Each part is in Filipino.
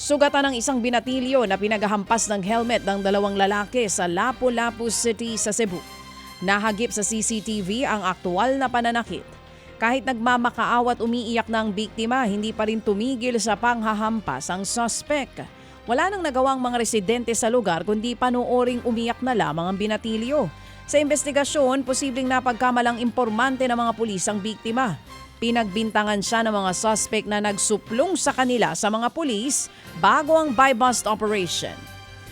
Sugatan ng isang binatilyo na pinaghahampas ng helmet ng dalawang lalaki sa Lapu-Lapu City sa Cebu. Nahagip sa CCTV ang aktual na pananakit. Kahit nagmamakaawa at umiiyak na ang biktima, hindi pa rin tumigil sa panghahampas ang suspect. Wala nang nagawang mga residente sa lugar kundi panooring umiyak na lamang ang binatilyo. Sa investigasyon, posibleng napagkamalang impormante ng mga pulis ang biktima. Pinagbintangan siya ng mga suspect na nagsuplong sa kanila sa mga pulis bago ang buy-bust operation.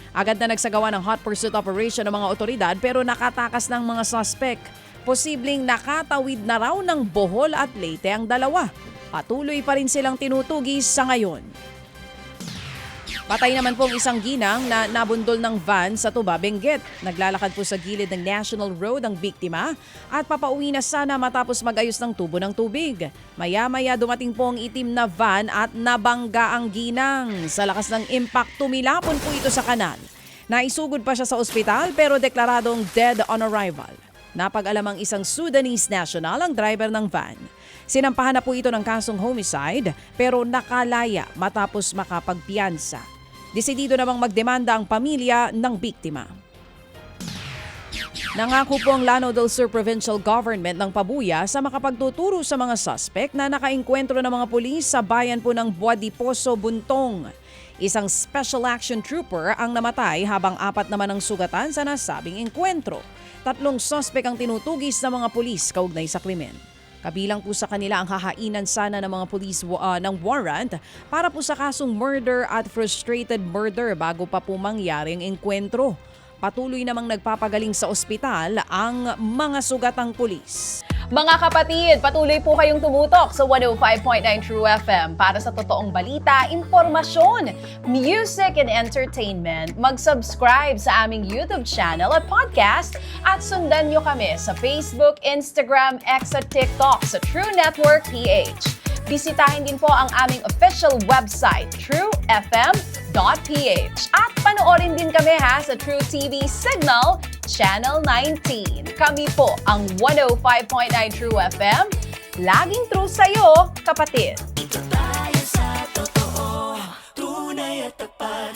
Agad na nagsagawa ng hot pursuit operation ng mga otoridad pero nakatakas ng mga suspect. Posibleng nakatawid na raw ng Bohol at Leyte ang dalawa. Patuloy pa rin silang tinutugis sa ngayon. Patay naman pong isang ginang na nabundol ng van sa Tuba, Benguet. Naglalakad po sa gilid ng National Road ang biktima at papauwi na sana matapos magayos ng tubo ng tubig. Maya-maya dumating po ang itim na van at nabangga ang ginang. Sa lakas ng impact, tumilapon po ito sa kanal. Naisugod pa siya sa ospital pero deklaradong dead on arrival. Napag-alamang isang Sudanese national ang driver ng van. Sinampahan na po ito ng kasong homicide pero nakalaya matapos makapagpiyansa. Desidido namang magdemanda ang pamilya ng biktima. Nangako po ang Lanao del Sur Provincial Government ng pabuya sa makapagtuturo sa mga suspect na nakaengkwentro ng mga pulis sa bayan po ng Buadiposo, Buntong. Isang special action trooper ang namatay habang 4 naman ang sugatan sa nasabing engkwentro. 3 suspect ang tinutugis ng mga pulis kaugnay sa krimen. Kabilang po sa kanila ang hahainan sana ng mga pulis ng warrant para po sa kasong murder at frustrated murder bago pa po mangyari ang engkwentro. Patuloy namang nagpapagaling sa ospital ang mga sugatang pulis. Mga kapatid, patuloy po kayong tumutok sa 105.9 True FM para sa totoong balita, impormasyon, music and entertainment. Mag-subscribe sa aming YouTube channel at podcast at sundan nyo kami sa Facebook, Instagram, X at TikTok sa True Network PH. Bisitahin din po ang aming official website, truefm.ph. At panoorin din kami sa True TV Signal, Channel 19. Kami po ang 105.9 True FM. Laging true sa'yo, kapatid.